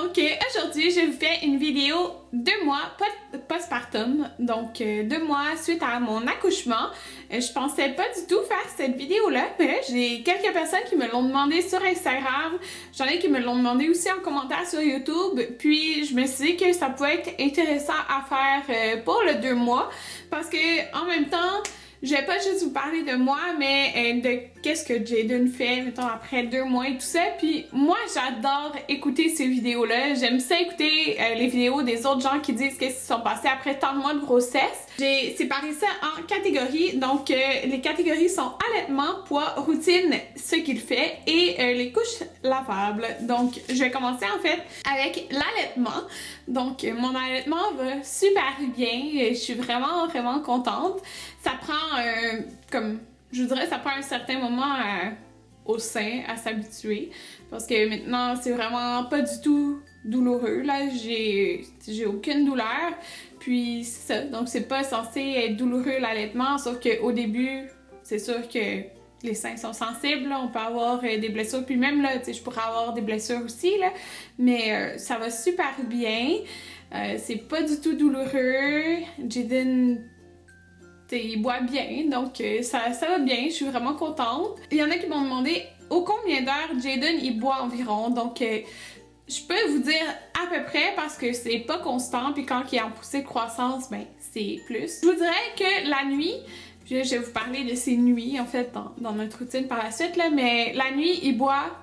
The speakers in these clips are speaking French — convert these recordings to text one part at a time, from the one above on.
Donc aujourd'hui, je vous fais une vidéo 2 mois postpartum, donc 2 mois suite à mon accouchement. Je pensais pas du tout faire cette vidéo-là, mais là, j'ai quelques personnes qui me l'ont demandé sur Instagram, j'en ai qui me l'ont demandé aussi en commentaire sur YouTube, puis je me suis dit que ça pouvait être intéressant à faire pour le 2 mois, parce que en même temps, je vais pas juste vous parler de moi, mais de qu'est-ce que Jayden fait, mettons, après 2 mois et tout ça. Puis moi, j'adore écouter ces vidéos-là. J'aime ça écouter les vidéos des autres gens qui disent qu'est-ce qui sont passés après tant de mois de grossesse. J'ai séparé ça en catégories. Donc, les catégories sont allaitement, poids, routine, ce qu'il fait et les couches lavables. Donc, je vais commencer en fait avec l'allaitement. Donc, mon allaitement va super bien. Je suis vraiment, vraiment contente. Ça prend, comme je voudrais, ça prend un certain moment au sein à s'habituer. Parce que maintenant, c'est vraiment pas du tout douloureux. Là, j'ai aucune douleur. Puis c'est ça. Donc, c'est pas censé être douloureux l'allaitement. Sauf qu'au début, c'est sûr que les seins sont sensibles. Là. On peut avoir des blessures. Puis même là, tu sais, je pourrais avoir des blessures aussi. Là. Mais ça va super bien. C'est pas du tout douloureux. Jayden, il boit bien, donc ça va bien, je suis vraiment contente. Il y en a qui m'ont demandé au combien d'heures Jayden il boit environ, donc je peux vous dire à peu près parce que c'est pas constant, puis quand il est en poussée de croissance, ben c'est plus. Je vous dirais que la nuit, je vais vous parler de ses nuits en fait dans notre routine par la suite, là, mais la nuit il boit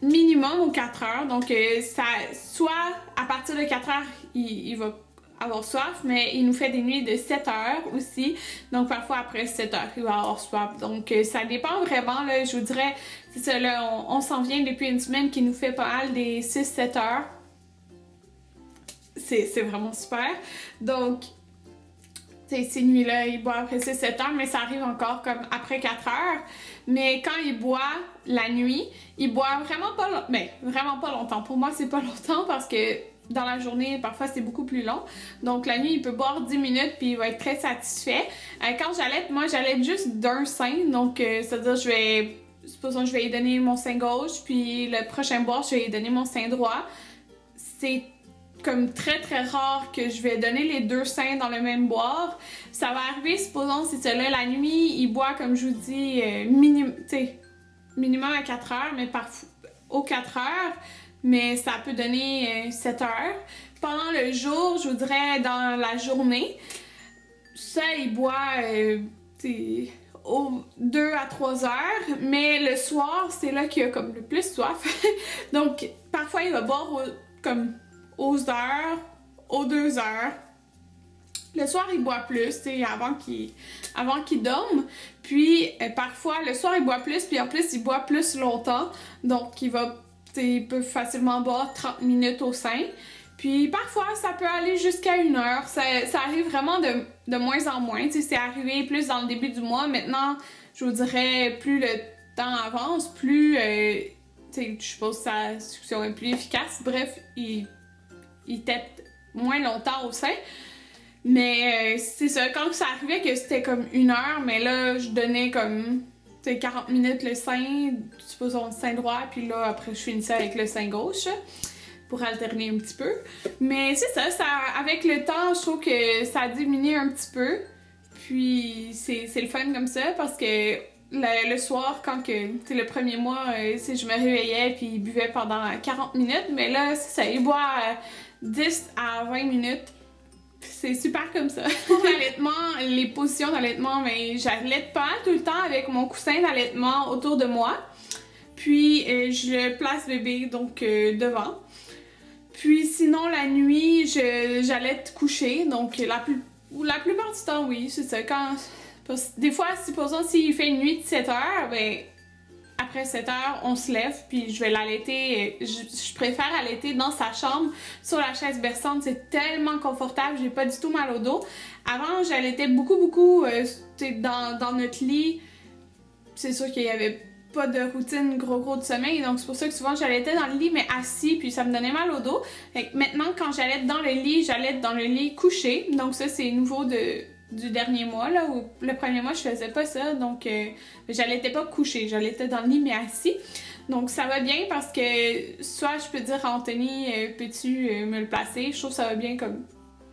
minimum aux 4 heures, donc ça, soit à partir de 4 heures il va avoir soif, mais il nous fait des nuits de 7 heures aussi, donc parfois après 7 heures il va avoir soif, donc ça dépend vraiment, là, je vous dirais, c'est ça, là, on s'en vient depuis une semaine qui nous fait pas mal des 6-7 heures, c'est vraiment super, donc ces nuits-là, il boit après 6-7 heures, mais ça arrive encore comme après 4 heures. Mais quand il boit la nuit, il boit vraiment pas longtemps. Pour moi, c'est pas longtemps parce que dans la journée, parfois, c'est beaucoup plus long. Donc, la nuit, il peut boire 10 minutes puis il va être très satisfait. Quand j'allaite, moi, j'allaite juste d'un sein. Donc, c'est-à-dire, supposons que je vais lui donner mon sein gauche, puis le prochain boire, je vais lui donner mon sein droit. C'est comme très très rare que je vais donner les deux seins dans le même boire. Ça va arriver, supposons, c'est ça là, la nuit, il boit, comme je vous dis, minimum à 4 heures, mais parfois aux 4 heures, mais ça peut donner 7 heures. Pendant le jour, je vous dirais dans la journée, ça, il boit 2 à 3 heures, mais le soir, c'est là qu'il a comme le plus soif. Donc, parfois, il va boire aux heures, aux 2 heures. Le soir, il boit plus, avant qu'il dorme. Puis, parfois, le soir, il boit plus, puis en plus, il boit plus longtemps. Donc, il peut facilement boire 30 minutes au sein. Puis, parfois, ça peut aller jusqu'à 1 heure. Ça arrive vraiment de moins en moins. C'est arrivé plus dans le début du mois. Maintenant, je vous dirais, plus le temps avance, plus, je suppose que sa succion est plus efficace. Bref, il tète moins longtemps au sein. Mais c'est ça, quand ça arrivait que c'était comme 1 heure, mais là, je donnais comme 40 minutes le sein, supposons le sein droit, puis là, après, je finissais avec le sein gauche pour alterner un petit peu. Mais c'est ça, avec le temps, je trouve que ça diminue un petit peu. Puis c'est le fun comme ça, parce que le soir, quand le premier mois, je me réveillais, puis il buvait pendant 40 minutes, mais là, c'est ça, il boit 10 à 20 minutes. C'est super comme ça. Pour l'allaitement, les positions d'allaitement, mais j'allaite pas tout le temps avec mon coussin d'allaitement autour de moi. Puis je place bébé donc devant. Puis sinon la nuit, j'allaite coucher. Donc la plupart du temps, oui, c'est ça. Des fois, supposons s'il fait une nuit de 7 heures, ben après 7 heures, on se lève, puis je vais l'allaiter. Je préfère allaiter dans sa chambre, sur la chaise berçante. C'est tellement confortable, j'ai pas du tout mal au dos. Avant, j'allaitais beaucoup dans notre lit. C'est sûr qu'il y avait pas de routine gros de sommeil, donc c'est pour ça que souvent j'allaitais dans le lit, mais assis, puis ça me donnait mal au dos. Fait que maintenant, quand j'allaite dans le lit, j'allaite dans le lit couché. Donc ça, c'est nouveau du dernier mois, là, où le premier mois, je faisais pas ça, donc j'allaitais pas couché, j'allaitais dans le lit, mais assis. Donc ça va bien parce que soit je peux dire à Anthony, peux-tu me le placer? Je trouve que ça va bien comme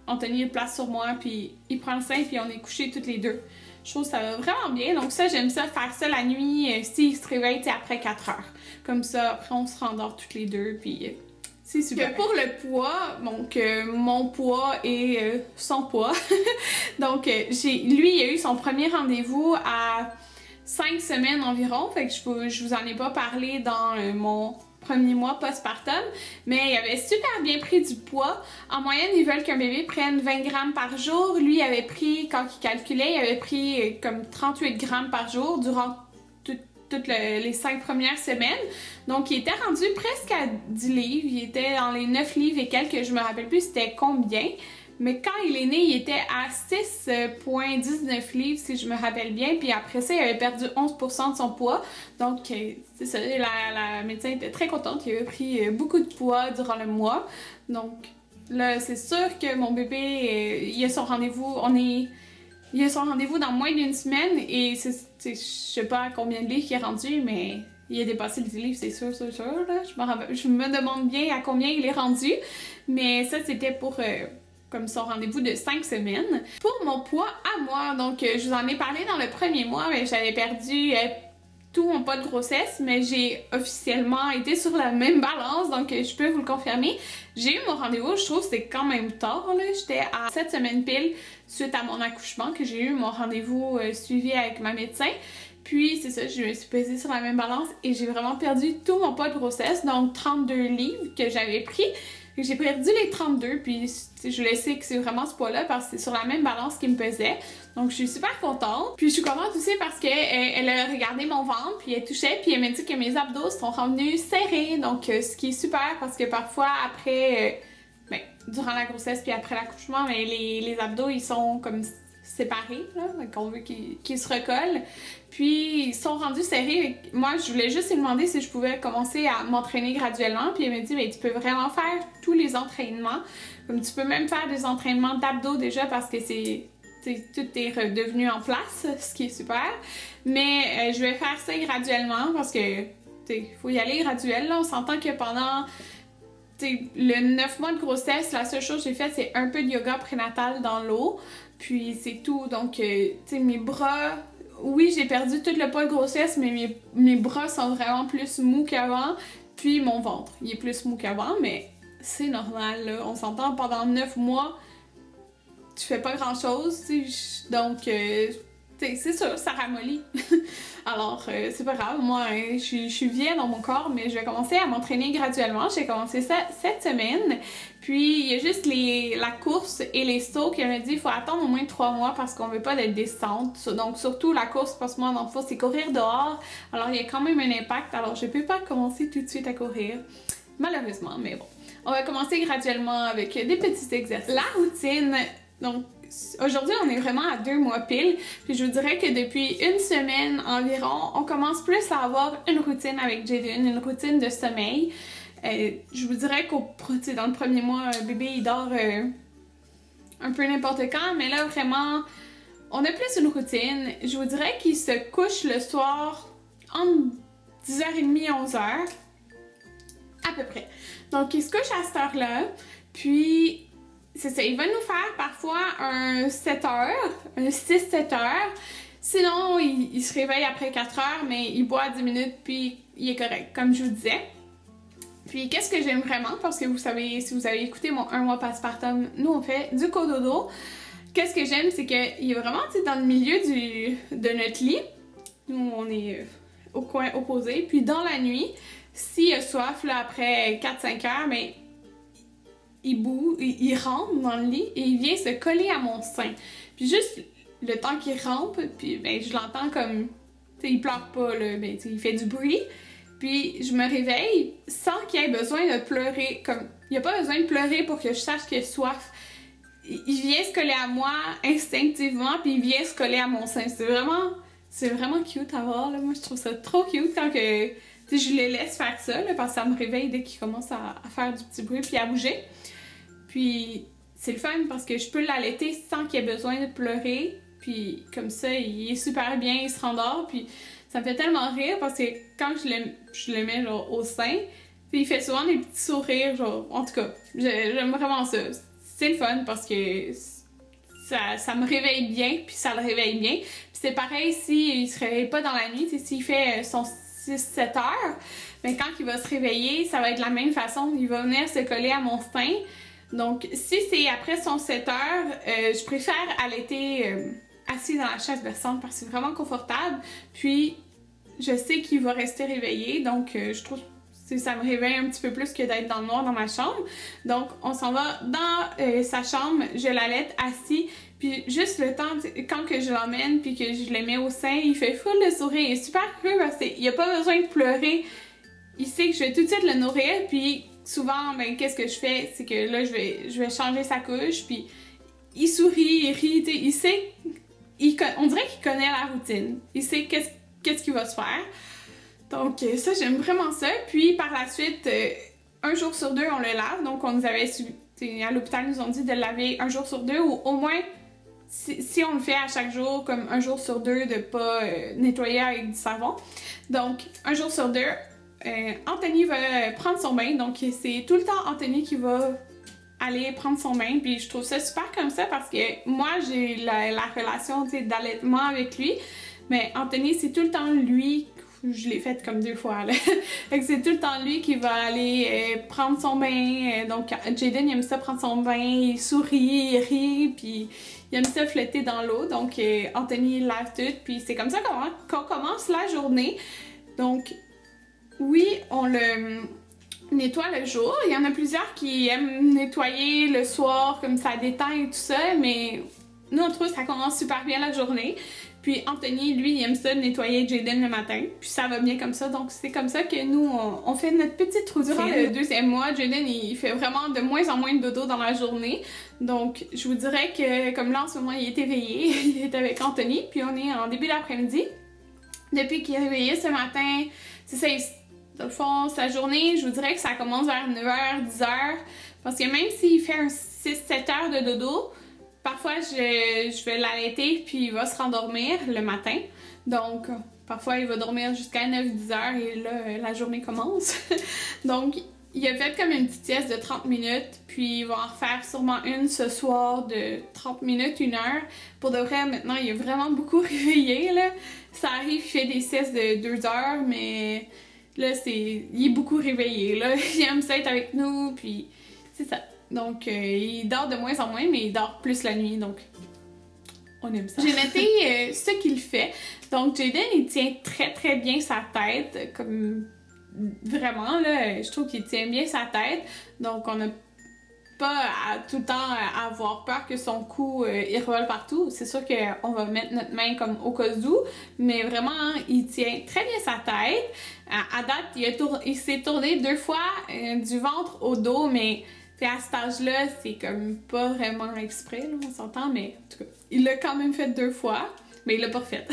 Anthony le place sur moi, puis il prend le sein, puis on est couchés toutes les deux. Je trouve que ça va vraiment bien. Donc ça, j'aime ça, faire ça la nuit, s'il se réveille après 4 heures. Comme ça, après on se rendort toutes les deux, puis c'est super. Pour le poids, donc mon poids et son poids. Donc lui, il a eu son premier rendez-vous à 5 semaines environ, fait que je vous en ai pas parlé dans mon premier mois postpartum, mais il avait super bien pris du poids. En moyenne, ils veulent qu'un bébé prenne 20 grammes par jour. Lui, il avait pris, quand il calculait, il avait pris comme 38 grammes par jour durant toutes les 5 premières semaines. Donc, il était rendu presque à 10 livres. Il était dans les 9 livres et quelques, je me rappelle plus c'était combien. Mais quand il est né, il était à 6,19 livres, si je me rappelle bien. Puis après ça, il avait perdu 11% de son poids. Donc, c'est ça, la médecin était très contente. Il avait pris beaucoup de poids durant le mois. Donc, là, c'est sûr que mon bébé, il a son rendez-vous, il a son rendez-vous dans moins d'une semaine. Et je sais pas à combien de livres il est rendu, mais il a dépassé le 10 livres, c'est sûr, là. Je me demande bien à combien il est rendu. Mais ça, c'était pour... comme son rendez-vous de 5 semaines. Pour mon poids à moi, donc je vous en ai parlé dans le premier mois, mais j'avais perdu tout mon poids de grossesse, mais j'ai officiellement été sur la même balance, donc je peux vous le confirmer. J'ai eu mon rendez-vous, je trouve que c'est quand même tard, là. J'étais à 7 semaines pile suite à mon accouchement que j'ai eu mon rendez-vous suivi avec ma médecin. Puis c'est ça, je me suis pesée sur la même balance et j'ai vraiment perdu tout mon poids de grossesse, donc 32 livres que j'avais pris. J'ai perdu les 32, puis je le sais que c'est vraiment ce poids-là parce que c'est sur la même balance qu'il me pesait. Donc je suis super contente. Puis je suis contente aussi parce que elle a regardé mon ventre, puis elle touchait, puis elle m'a dit que mes abdos sont revenus serrés. Donc ce qui est super parce que parfois après, durant la grossesse puis après l'accouchement, les abdos ils sont comme séparés, là, donc on veut qu'ils se recollent. Puis ils sont rendus serrés. Moi, je voulais juste lui demander si je pouvais commencer à m'entraîner graduellement. Puis elle m'a dit, mais tu peux vraiment faire tous les entraînements. Comme tu peux même faire des entraînements d'abdos déjà parce que tout est redevenu en place, ce qui est super. Mais je vais faire ça graduellement parce que il faut y aller graduel. Là. On s'entend que pendant le 9 mois de grossesse, la seule chose que j'ai faite, c'est un peu de yoga prénatal dans l'eau. Puis c'est tout. Donc, mes bras... Oui, j'ai perdu tout le poids de grossesse, mais mes bras sont vraiment plus mous qu'avant. Puis mon ventre, il est plus mou qu'avant, mais c'est normal, là. On s'entend, pendant 9 mois, tu fais pas grand-chose, donc... c'est sûr, ça ramollit. Alors, c'est pas grave. Moi, je suis vieille dans mon corps, mais je vais commencer à m'entraîner graduellement. J'ai commencé ça cette semaine. Puis, il y a juste la course et les sauts qu'elle m'a dit il faut attendre au moins 3 mois parce qu'on veut pas d'être descente. Donc, surtout la course, parce que moi, dans le fond, c'est courir dehors. Alors, il y a quand même un impact. Alors, je peux pas commencer tout de suite à courir. Malheureusement, mais bon. On va commencer graduellement avec des petits exercices. La routine, donc, aujourd'hui, on est vraiment à 2 mois pile, puis je vous dirais que depuis une semaine environ, on commence plus à avoir une routine avec Jaden, une routine de sommeil. Je vous dirais dans le premier mois, bébé il dort un peu n'importe quand, mais là vraiment, on a plus une routine. Je vous dirais qu'il se couche le soir entre 10h30 et 11h, à peu près. Donc il se couche à cette heure-là, puis... C'est ça, il va nous faire parfois un 7 heures, un 6-7 heures. Sinon, il se réveille après 4 heures, mais il boit 10 minutes, puis il est correct, comme je vous disais. Puis, qu'est-ce que j'aime vraiment, parce que vous savez, si vous avez écouté mon 1 mois postpartum, nous, on fait du cododo. Qu'est-ce que j'aime, c'est qu'il est vraiment dans le milieu de notre lit. Nous, on est au coin opposé. Puis, dans la nuit, s'il a soif, là, après 4-5 heures, mais... il rentre dans le lit et il vient se coller à mon sein. Puis juste le temps qu'il rentre, puis je l'entends comme... Tu sais, il pleure pas, là, il fait du bruit. Puis je me réveille sans qu'il ait besoin de pleurer. Comme, il n'y a pas besoin de pleurer pour que je sache qu'il a soif. Il vient se coller à moi instinctivement, puis il vient se coller à mon sein. C'est vraiment cute à voir, là. Moi, je trouve ça trop cute quand que... je le laisse faire ça, là, parce que ça me réveille dès qu'il commence à faire du petit bruit puis à bouger. Puis c'est le fun parce que je peux l'allaiter sans qu'il ait besoin de pleurer. Puis comme ça, il est super bien, il se rendort. Puis ça me fait tellement rire parce que quand je le mets genre au sein, il fait souvent des petits sourires, genre, en tout cas, j'aime vraiment ça. C'est le fun parce que ça me réveille bien, puis ça le réveille bien. Puis c'est pareil s'il se réveille pas dans la nuit, s'il fait son 6-7 heures, mais quand il va se réveiller, ça va être de la même façon. Il va venir se coller à mon sein. Donc, si c'est après son 7 heures, je préfère allaiter assis dans la chaise berçante parce que c'est vraiment confortable. Puis, je sais qu'il va rester réveillé, donc je trouve que ça me réveille un petit peu plus que d'être dans le noir dans ma chambre. Donc, on s'en va dans sa chambre, je l'allaite assis, puis juste le temps, quand que je l'emmène puis que je le mets au sein, il fait full de sourire, il est super heureux parce qu'il a pas besoin de pleurer. Il sait que je vais tout de suite le nourrir, puis souvent, ben, qu'est-ce que je fais? C'est que là, je vais changer sa couche, puis il sourit, il rit, il sait, on dirait qu'il connaît la routine. Il sait qu'est-ce qu'il va se faire. Donc ça, j'aime vraiment ça. Puis par la suite, un jour sur deux, on le lave. Donc on nous avait, à l'hôpital, ils nous ont dit de le laver un jour sur deux, ou au moins, si on le fait à chaque jour, comme un jour sur deux, de pas nettoyer avec du savon. Donc un jour sur deux, Anthony va prendre son bain. Donc c'est tout le temps Anthony qui va aller prendre son bain, puis je trouve ça super comme ça parce que moi j'ai la relation d'allaitement avec lui, mais Anthony c'est tout le temps lui, je l'ai fait comme 2 fois là. Fait que c'est tout le temps lui qui va aller prendre son bain. Donc Jaden il aime ça prendre son bain, il sourit, il rit, puis il aime ça flotter dans l'eau. Donc Anthony il lave tout, puis c'est comme ça qu'on commence la journée. Donc oui, on le nettoie le jour. Il y en a plusieurs qui aiment nettoyer le soir, comme ça détend et tout ça, mais nous on trouve que ça commence super bien la journée. Puis Anthony, lui, il aime ça nettoyer Jaden le matin, puis ça va bien comme ça. Donc c'est comme ça que nous, on fait notre petite routine. Durant le 2e mois, Jaden, il fait vraiment de moins en moins de dodo dans la journée. Donc je vous dirais que, comme là en ce moment, il est éveillé, il est avec Anthony, puis on est en début d'après-midi. Depuis qu'il est réveillé ce matin, c'est ça, dans le fond, sa journée, je vous dirais que ça commence vers 9h, 10h, parce que même s'il fait un 6-7 heures de dodo, parfois je vais l'allaiter puis il va se rendormir le matin. Donc, parfois il va dormir jusqu'à 9-10 heures et là, la journée commence. Donc, il a fait comme une petite sieste de 30 minutes, puis il va en refaire sûrement une ce soir de 30 minutes, 1 heure. Pour de vrai, maintenant, il est vraiment beaucoup réveillé, là. Ça arrive, il fait des siestes de 2 heures, mais là, il est beaucoup réveillé, là. Il aime ça être avec nous, puis c'est ça. Donc, il dort de moins en moins, mais il dort plus la nuit, donc on aime ça. J'ai noté ce qu'il fait. Donc, Jaden, il tient très très bien sa tête, comme vraiment, là, je trouve qu'il tient bien sa tête. Donc, on n'a pas tout le temps à avoir peur que son cou il revole partout. C'est sûr qu'on va mettre notre main comme au cas où, mais vraiment, il tient très bien sa tête. À date, il s'est tourné 2 fois du ventre au dos, mais à cet âge-là, c'est comme pas vraiment exprès, là, on s'entend, mais en tout cas, il l'a quand même fait 2 fois, mais il l'a pas refait.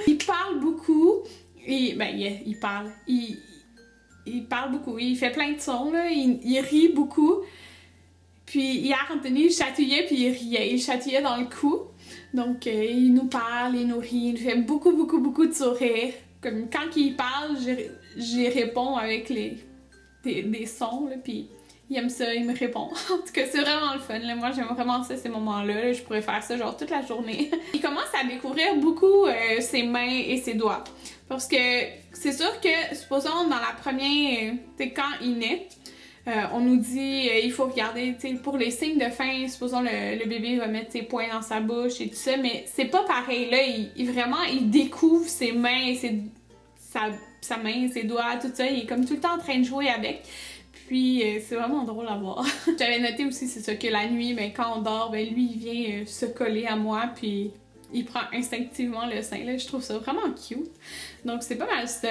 Il parle beaucoup, et ben, il parle. Il parle beaucoup, il fait plein de sons, là, il rit beaucoup. Puis hier, Anthony, il chatouillait puis il riait. Il chatouillait dans le cou. Donc, il nous parle, il nous rit, il fait beaucoup de sourires. Comme quand il parle, j'y réponds avec des sons, là, puis il aime ça, il me répond. En tout cas, c'est vraiment le fun, là. Moi, j'aime vraiment ça, ces moments-là. Là. Je pourrais faire ça, genre, toute la journée. Il commence à découvrir beaucoup ses mains et ses doigts. Parce que c'est sûr que, supposons, dans la première... quand il naît, on nous dit il faut regarder, pour les signes de faim, supposons le bébé va mettre ses poings dans sa bouche et tout ça, mais c'est pas pareil. Là, il découvre ses mains, sa main, ses doigts, tout ça. Il est comme tout le temps en train de jouer avec. Puis c'est vraiment drôle à voir. J'avais noté aussi, c'est ça, que la nuit, ben, quand on dort, ben, lui, il vient se coller à moi, puis il prend instinctivement le sein. Là, je trouve ça vraiment cute. Donc c'est pas mal ça.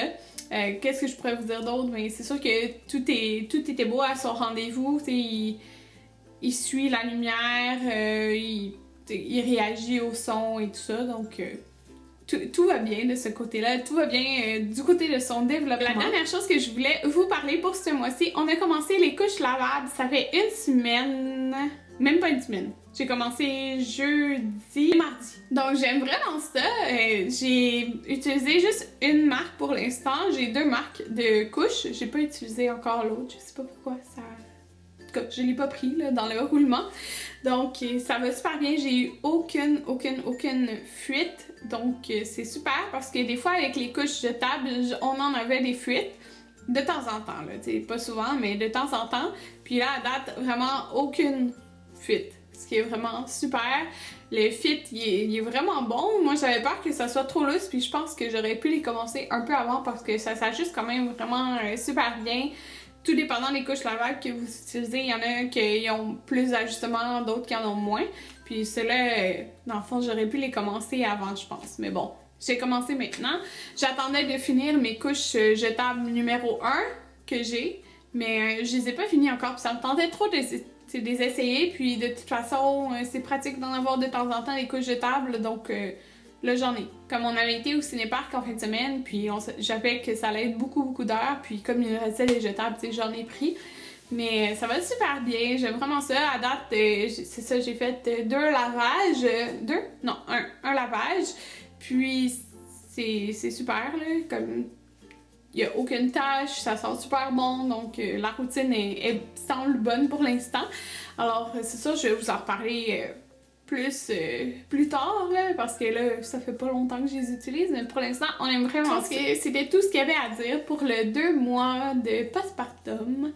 Qu'est-ce que je pourrais vous dire d'autre? Mais c'est sûr que tout était beau à son rendez-vous. Il suit la lumière, il réagit au son et tout ça. Donc tout va bien de ce côté-là. Tout va bien du côté de son développement. La dernière chose que je voulais vous parler pour ce mois-ci, on a commencé les couches lavables. Ça fait 1 semaine. même pas une semaine. J'ai commencé jeudi, mardi. Donc j'aime vraiment ça. J'ai utilisé juste une marque pour l'instant. J'ai 2 marques de couches. J'ai pas utilisé encore l'autre. Je sais pas pourquoi ça... En tout cas, je l'ai pas pris là, dans le roulement. Donc ça va super bien. J'ai eu aucune fuite. Donc c'est super parce que des fois avec les couches jetables, on en avait des fuites. De temps en temps, là, tu sais, pas souvent, mais de temps en temps. Puis là, à date, vraiment aucune fuite. Ce qui est vraiment super. Le fit, il est vraiment bon. Moi, j'avais peur que ça soit trop lousse, puis je pense que j'aurais pu les commencer un peu avant parce que ça s'ajuste quand même vraiment super bien. Tout dépendant des couches lavables que vous utilisez, il y en a qui ont plus d'ajustements, d'autres qui en ont moins. Puis ceux-là, dans le fond, j'aurais pu les commencer avant, je pense. Mais bon, j'ai commencé maintenant. J'attendais de finir mes couches jetables numéro 1 que j'ai, mais je les ai pas finies encore, puis ça me tentait trop de les essayer, puis de toute façon, c'est pratique d'en avoir de temps en temps des couches jetables, donc là j'en ai. Comme on avait été au cinéparc en fin de semaine, puis j'avais que ça allait être beaucoup d'heures, puis comme il restait les jetables, tu sais, j'en ai pris. Mais ça va super bien, j'aime vraiment ça. À date, c'est ça, j'ai fait 2 lavages, 2? Non, un lavage. Puis c'est super, là, comme il n'y a aucune tâche, ça sent super bon, donc la routine semble bonne pour l'instant. Alors c'est ça, je vais vous en reparler plus tard, là, parce que là, ça fait pas longtemps que je les utilise, mais pour l'instant, on aime vraiment ça. C'était tout ce qu'il y avait à dire pour le 2 mois de postpartum.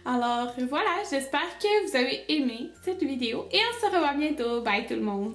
Alors voilà, j'espère que vous avez aimé cette vidéo et on se revoit bientôt. Bye tout le monde!